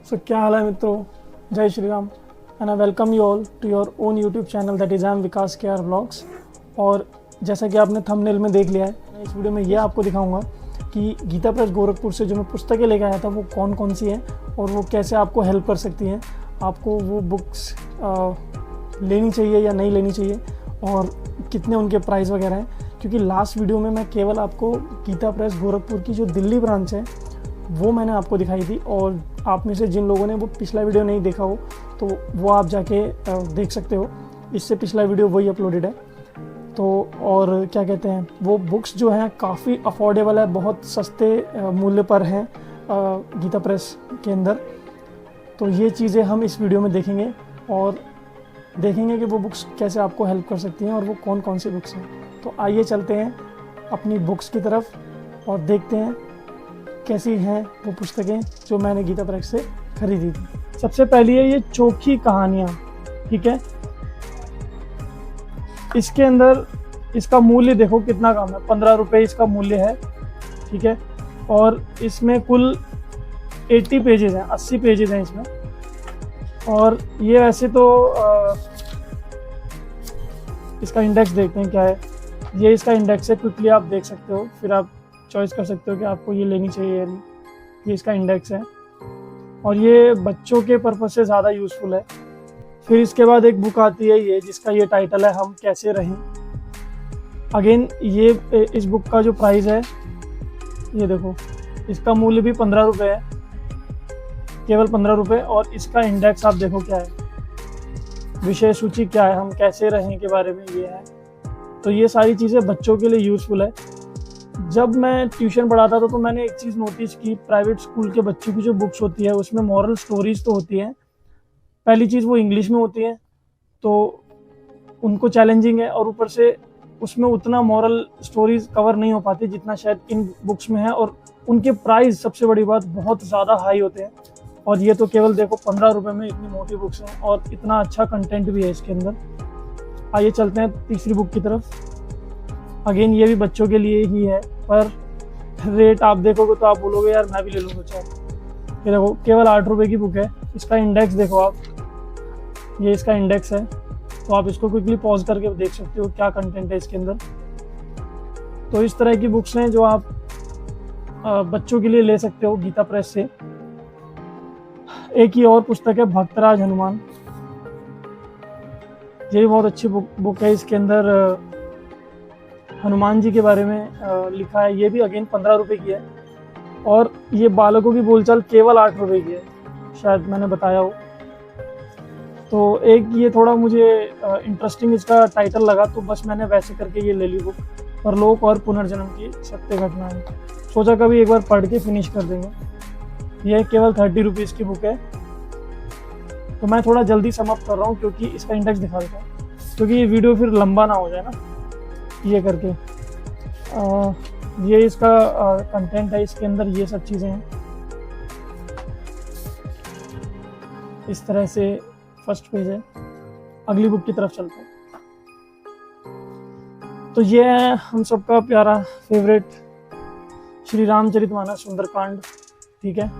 सो क्या हाल है मित्रों, जय Shri Ram and I welcome you all to your own YouTube channel that is I am Vikas K R blogs. और जैसा कि आपने थंबनेल में देख लिया है, मैं इस वीडियो में ये आपको दिखाऊंगा कि गीता प्रेस गोरखपुर से जो मैं पुस्तकें लेकर आया था वो कौन कौन सी हैं और वो कैसे आपको हेल्प कर सकती हैं, आपको वो बुक्स लेनी चाहिए या नहीं लेनी चाहिए और कितने उनके प्राइस वगैरह हैं। क्योंकि लास्ट वीडियो में मैं केवल आपको गीता प्रेस गोरखपुर की जो दिल्ली ब्रांच है वो मैंने आपको दिखाई थी, और आप में से जिन लोगों ने वो पिछला वीडियो नहीं देखा हो तो वो आप जाके देख सकते हो। इससे पिछला वीडियो वही अपलोडेड है। तो और क्या कहते हैं, वो बुक्स जो हैं काफ़ी अफोर्डेबल है, बहुत सस्ते मूल्य पर हैं गीता प्रेस के अंदर। तो ये चीज़ें हम इस वीडियो में देखेंगे और देखेंगे कि वो बुक्स कैसे आपको हेल्प कर सकती हैं और वो कौन कौन सी बुक्स हैं। तो आइए चलते हैं अपनी बुक्स की तरफ और देखते हैं कैसी हैं वो पुस्तकें जो मैंने गीता प्रेस से खरीदी थी। सबसे पहली है ये चोखी कहानियाँ, ठीक है। इसके अंदर इसका मूल्य देखो कितना कम है, 15 रुपये इसका मूल्य है, ठीक है। और इसमें कुल 80 पेजेस हैं, 80 पेजेस हैं इसमें। और ये वैसे तो इसका इंडेक्स देखते हैं क्या है। ये इसका इंडेक्स है, क्विकली आप देख सकते हो, फिर आप चॉइस कर सकते हो कि आपको ये लेनी चाहिए या नहीं। ये इसका इंडेक्स है और ये बच्चों के पर्पज से ज़्यादा यूज़फुल है। फिर इसके बाद एक बुक आती है ये, जिसका ये टाइटल है हम कैसे रहें। अगेन ये इस बुक का जो प्राइस है ये देखो, इसका मूल्य भी 15 रुपये है, केवल 15 रुपये। और इसका इंडेक्स आप देखो क्या है, विषय सूची क्या है, हम कैसे रहें के बारे में ये है। तो ये सारी चीज़ें बच्चों के लिए यूज़फुल है। जब मैं ट्यूशन पढ़ाता था तो मैंने एक चीज़ नोटिस की, प्राइवेट स्कूल के बच्चों की जो बुक्स होती है उसमें मॉरल स्टोरीज तो होती हैं। पहली चीज़ वो इंग्लिश में होती हैं तो उनको चैलेंजिंग है, और ऊपर से उसमें उतना मॉरल स्टोरीज कवर नहीं हो पाती जितना शायद इन बुक्स में है। और उनके प्राइस, सबसे बड़ी बात, बहुत ज़्यादा हाई होते हैं। और ये तो केवल देखो 15 रुपये में इतनी मोटी बुक्स हैं और इतना अच्छा कंटेंट भी है इसके अंदर। आइए चलते हैं तीसरी बुक की तरफ। अगेन ये भी बच्चों के लिए ही है, पर रेट आप देखोगे तो आप बोलोगे यार मैं भी ले लूँगा चाहे। ये देखो केवल 8 रुपये की बुक है। इसका इंडेक्स देखो आप, ये इसका इंडेक्स है, तो आप इसको क्विकली पॉज करके देख सकते हो क्या कंटेंट है इसके अंदर। तो इस तरह की बुक्स हैं जो आप बच्चों के लिए ले सकते हो गीता प्रेस से। एक ही और पुस्तक है भक्तराज हनुमान, ये भी बहुत अच्छी बुक है। इसके अंदर हनुमान जी के बारे में लिखा है। ये भी अगेन 15 रुपये की है और ये बालकों की बोलचाल केवल 8 रुपये की है, शायद मैंने बताया हो। तो एक ये थोड़ा मुझे इंटरेस्टिंग इसका टाइटल लगा, तो बस मैंने वैसे करके ये ले ली बुक, परलोक और पुनर्जन्म की सत्य घटनाएं। सोचा कभी एक बार पढ़ के फिनिश कर देंगे। यह केवल 30 रुपीज़ की बुक है। तो मैं थोड़ा जल्दी समाप्त कर रहा हूँ क्योंकि इसका इंडेक्स दिखा देता हूँ, क्योंकि ये वीडियो फिर लंबा ना हो जाए ना ये करके। ये इसका कंटेंट है, इसके अंदर ये सब चीज़ें हैं। इस तरह से फर्स्ट पेज है। अगली बुक की तरफ चलते हैं। तो ये है हम सबका प्यारा फेवरेट श्री रामचरितमानस सुंदरकांड, ठीक है।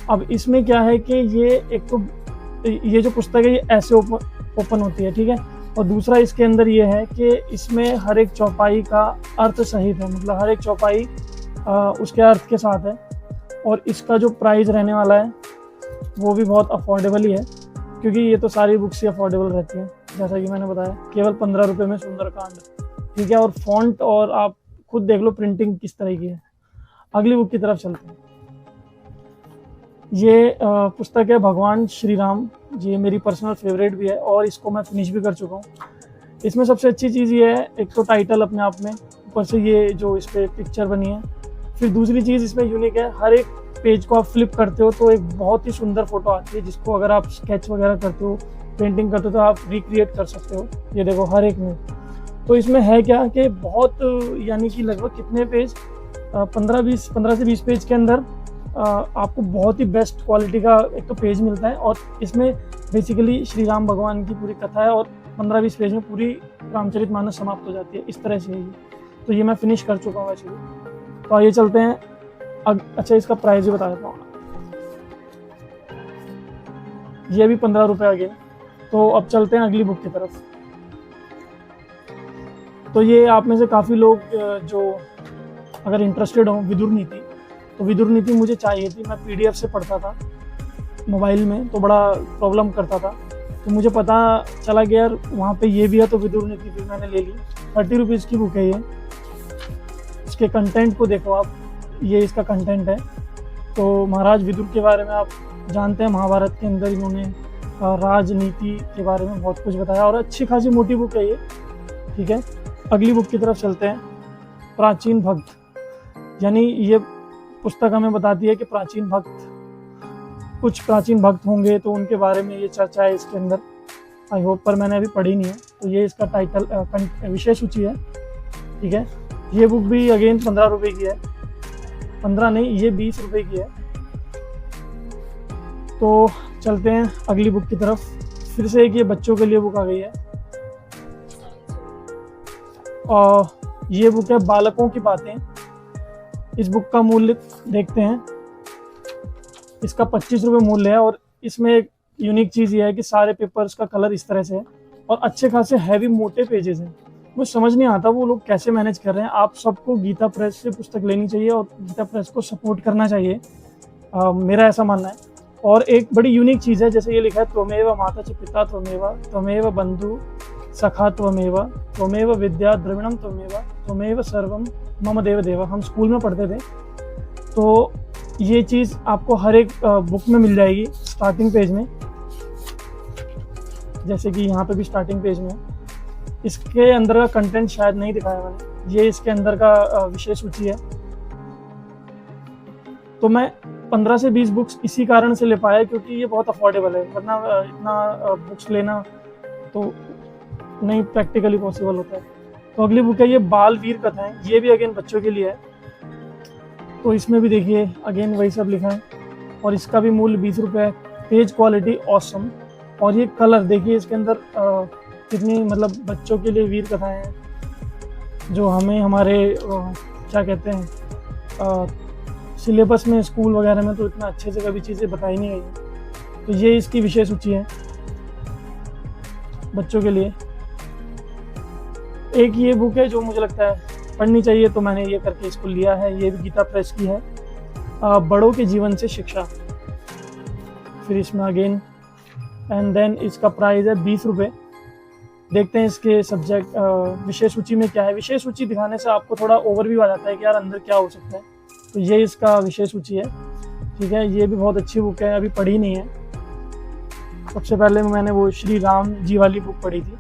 अब इसमें क्या है कि ये एक तो ये जो पुस्तक है ये ऐसे ओपन होती है, ठीक है। और दूसरा इसके अंदर ये है कि इसमें हर एक चौपाई का अर्थ सहित है, मतलब हर एक चौपाई उसके अर्थ के साथ है। और इसका जो प्राइस रहने वाला है वो भी बहुत अफोर्डेबल ही है, क्योंकि ये तो सारी बुक्स ही अफोर्डेबल रहती हैं जैसा कि मैंने बताया। केवल 15 रुपये में सुंदरकांड, ठीक है। और फॉन्ट और आप खुद देख लो प्रिंटिंग किस तरह की है। अगली बुक की तरफ चलते हैं। ये पुस्तक है भगवान श्री राम। ये मेरी पर्सनल फेवरेट भी है और इसको मैं फिनिश भी कर चुका हूँ। इसमें सबसे अच्छी चीज़ ये है, एक तो टाइटल अपने आप में, ऊपर से ये जो इस पर पिक्चर बनी है। फिर दूसरी चीज़ इसमें यूनिक है, हर एक पेज को आप फ्लिप करते हो तो एक बहुत ही सुंदर फोटो आती है, जिसको अगर आप स्केच वगैरह करते हो, पेंटिंग करते हो, तो आप रिक्रिएट कर सकते हो। ये देखो हर एक में। तो इसमें है क्या कि बहुत, यानी कि लगभग कितने पेज, 15 से 20 पेज के अंदर आपको बहुत ही बेस्ट क्वालिटी का एक तो पेज मिलता है। और इसमें बेसिकली श्री राम भगवान की पूरी कथा है और 15-20 पेज में पूरी रामचरितमानस समाप्त हो जाती है। इस तरह से है ये। तो ये मैं फिनिश कर चुका हूँ वैसे भी। तो आइए चलते हैं अच्छा इसका प्राइस भी बता देता हूँ। ये भी 15 रुपये अगेन। तो अब चलते हैं अगली बुक की तरफ। तो ये आप में से काफ़ी लोग जो अगर इंटरेस्टेड हो विदुर नीति, तो विदुर नीति मुझे चाहिए थी। मैं PDF से पढ़ता था मोबाइल में, तो बड़ा प्रॉब्लम करता था। तो मुझे पता चला कि यार वहाँ पे ये भी है, तो विदुर नीति भी मैंने ले ली। 30 रुपीज़ की बुक है ये। इसके कंटेंट को देखो आप, ये इसका कंटेंट है। तो महाराज विदुर के बारे में आप जानते हैं, महाभारत के अंदर इन्होंने राजनीति के बारे में बहुत कुछ बताया, और अच्छी खासी मोटी बुक है ये। ठीक है, अगली बुक की तरफ चलते हैं। प्राचीन भक्त, यानी ये पुस्तक हमें बताती है कि प्राचीन भक्त, कुछ प्राचीन भक्त होंगे तो उनके बारे में ये चर्चा है इसके अंदर। आई होप, पर मैंने अभी पढ़ी नहीं है। तो ये इसका टाइटल विषय सूची है। ठीक है, ये बुक भी अगेन 15 रुपये की है। 15 नहीं, ये 20 रुपये की है। तो चलते हैं अगली बुक की तरफ। फिर से एक ये बच्चों के लिए बुक आ गई है, और ये बुक है बालकों की बातें। इस बुक का मूल्य देखते हैं, इसका 25 रुपये मूल्य है। और इसमें एक यूनिक चीज़ ये है कि सारे पेपर्स का कलर इस तरह से है, और अच्छे खासे हैवी मोटे पेजेस हैं। मुझे समझ नहीं आता वो लोग कैसे मैनेज कर रहे हैं। आप सबको गीता प्रेस से पुस्तक लेनी चाहिए और गीता प्रेस को सपोर्ट करना चाहिए, मेरा ऐसा मानना है। और एक बड़ी यूनिक चीज़ है, जैसे ये लिखा है, त्वमेव माता च पिता त्वमेव, त्वमेव बंधु सखा त्वमेव, त्वमेव विद्या द्रविणम त्वमेव, त्वमेव सर्वम मम देव देव। हम स्कूल में पढ़ते थे, तो ये चीज़ आपको हर एक बुक में मिल जाएगी स्टार्टिंग पेज में, जैसे कि यहाँ पे भी स्टार्टिंग पेज में। इसके अंदर का कंटेंट शायद नहीं दिखाया मैंने, ये इसके अंदर का विषय सूची है। तो मैं 15 से 20 बुक्स इसी कारण से ले पाया क्योंकि ये बहुत अफोर्डेबल है, वरना इतना बुक्स लेना तो नहीं प्रैक्टिकली पॉसिबल होता है। तो अगली बुक है ये बाल वीर कथाएं। ये भी अगेन बच्चों के लिए है। तो इसमें भी देखिए अगेन वही सब लिखा है, और इसका भी मूल्य 20 रुपये है। पेज क्वालिटी ऑसम, और ये कलर देखिए इसके अंदर कितनी, मतलब बच्चों के लिए वीर कथाएं हैं जो हमें हमारे क्या कहते हैं सिलेबस में, स्कूल वगैरह में तो इतना अच्छे से कभी चीज़ें बताई नहीं गई। तो ये इसकी विषय सूची है बच्चों के लिए। एक ये बुक है जो मुझे लगता है पढ़नी चाहिए, तो मैंने ये करके इसको लिया है। ये भी गीता प्रेस की है, बड़ों के जीवन से शिक्षा। फिर इसमें अगेन एंड देन इसका प्राइस है 20 रुपये। देखते हैं इसके सब्जेक्ट विषय सूची में क्या है। विषय सूची दिखाने से आपको थोड़ा ओवरव्यू आ जाता है कि यार अंदर क्या हो सकता है। तो ये इसका विषय सूची है। ठीक है, ये भी बहुत अच्छी बुक है, अभी पढ़ी नहीं है। सबसे पहले मैंने वो श्री राम जी वाली बुक पढ़ी थी,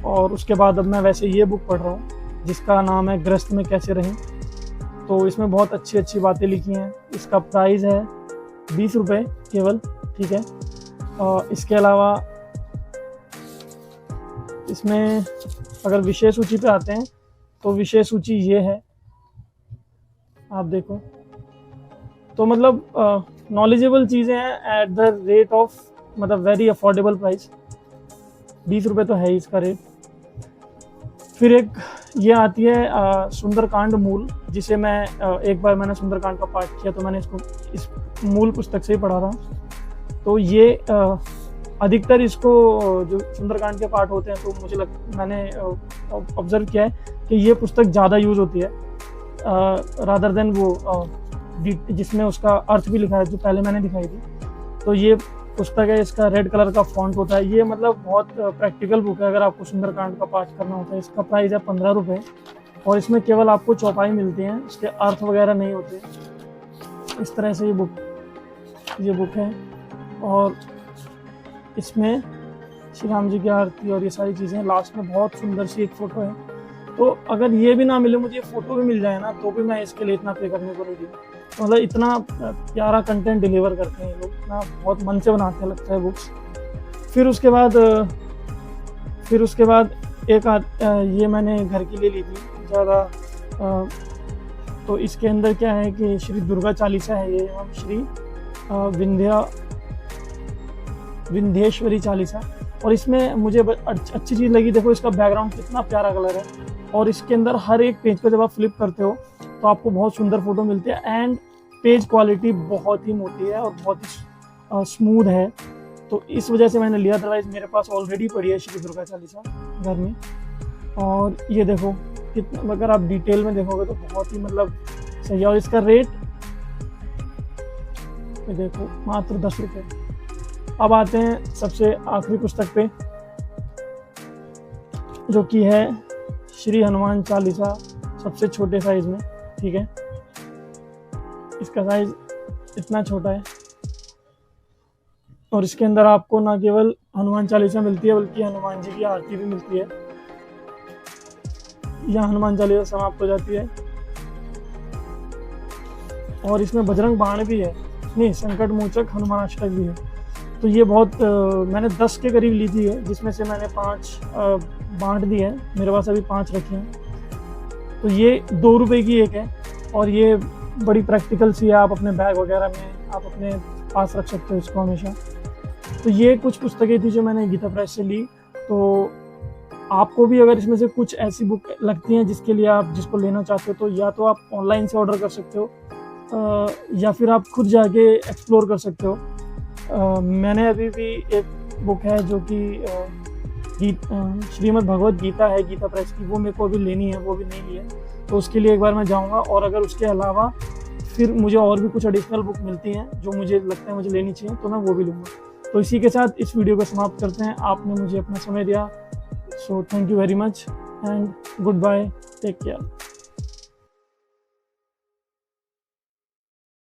और उसके बाद अब मैं वैसे ये बुक पढ़ रहा हूँ जिसका नाम है ग्रस्त में कैसे रहें। तो इसमें बहुत अच्छी अच्छी बातें लिखी हैं। इसका प्राइस है 20 रुपये केवल। ठीक है, और इसके अलावा इसमें अगर विषय सूची पे आते हैं तो विषय सूची ये है, आप देखो। तो मतलब नॉलेजेबल चीज़ें हैं एट द रेट ऑफ, मतलब वेरी अफोर्डेबल प्राइस। 20 रुपये तो है ही इसका रेट। फिर एक ये आती है सुंदरकांड मूल, जिसे मैं एक बार मैंने सुंदरकांड का पाठ किया, तो मैंने इसको इस मूल पुस्तक से ही पढ़ा था। तो ये अधिकतर इसको जो सुंदरकांड के पाठ होते हैं, तो मैंने ऑब्जर्व किया है कि ये पुस्तक ज़्यादा यूज़ होती है रादर देन वो जिसमें उसका अर्थ भी लिखा है, जो पहले मैंने दिखाई थी। तो ये पुस्तक है, इसका रेड कलर का फॉन्ट होता है। ये मतलब बहुत प्रैक्टिकल बुक है अगर आपको सुंदरकांड का पाठ करना होता है। इसका प्राइस है 15 रुपये, और इसमें केवल आपको चौपाई मिलती हैं, उसके अर्थ वगैरह नहीं होते। इस तरह से ये बुक है, और इसमें श्री राम जी की आरती और ये सारी चीज़ें। लास्ट में बहुत सुंदर सी एक फ़ोटो है। तो अगर ये भी ना मिले, मुझे फ़ोटो भी मिल जाए ना, तो भी मैं इसके लिए इतना पे करने को रेडी हूँ। मतलब इतना प्यारा कंटेंट डिलीवर करते हैं लोग, इतना बहुत मन से बनाते हैं, लगता है बुक्स। फिर उसके बाद ये मैंने घर के लिए ली थी ज़्यादा। तो इसके अंदर क्या है कि श्री दुर्गा चालीसा है ये, एवं श्री विंध्येश्वरी चालीसा। और इसमें मुझे अच्छी चीज़ लगी, देखो इसका बैकग्राउंड कितना प्यारा कलर है, और इसके अंदर हर एक पेज को जब आप फ्लिप करते हो तो आपको बहुत सुंदर फोटो मिलती है। एंड पेज क्वालिटी बहुत ही मोटी है और बहुत ही स्मूथ है। तो इस वजह से मैंने लिया, अदरवाइज़ मेरे पास ऑलरेडी पड़ी है श्री दुर्गा चालीसा घर में। और ये देखो कितना, अगर आप डिटेल में देखोगे तो बहुत ही मतलब सही है। और इसका रेट ये देखो मात्र 10 रुपये। अब आते हैं सबसे आखिरी पुस्तक पे, जो कि है श्री हनुमान चालीसा सबसे छोटे साइज में। ठीक है, इसका साइज इतना छोटा है और इसके अंदर आपको ना केवल हनुमान चालीसा मिलती है बल्कि हनुमान जी की आरती भी मिलती है। यहाँ हनुमान चालीसा समाप्त हो जाती है और इसमें बजरंग बाण भी है, नहीं संकट मोचक हनुमान अष्टक भी है। तो ये बहुत मैंने 10 के करीब ली थी है, जिसमें से मैंने 5 बांट दी है, मेरे पास अभी 5 रखे हैं। तो ये 2 रुपए की एक है और ये बड़ी प्रैक्टिकल सी है, आप अपने बैग वगैरह में आप अपने पास रख सकते हो इसको हमेशा। तो ये कुछ पुस्तकें थी जो मैंने गीता प्रेस से ली। तो आपको भी अगर इसमें से कुछ ऐसी बुक लगती हैं जिसके लिए आप जिसको लेना चाहते हो, तो या तो आप ऑनलाइन से ऑर्डर कर सकते हो या फिर आप खुद जाके एक्सप्लोर कर सकते हो। मैंने अभी भी एक बुक है जो कि श्रीमद् भगवद गीता है गीता प्रेस की, वो मेरे को अभी लेनी है, वो भी नहीं ली है। तो उसके लिए एक बार मैं जाऊंगा और अगर उसके अलावा फिर मुझे और भी कुछ एडिशनल बुक मिलती हैं जो मुझे लगता है मुझे लेनी चाहिए, तो मैं वो भी लूँगा। तो इसी के साथ इस वीडियो को समाप्त करते हैं। आपने मुझे अपना समय दिया, so thank you very much and goodbye, take care.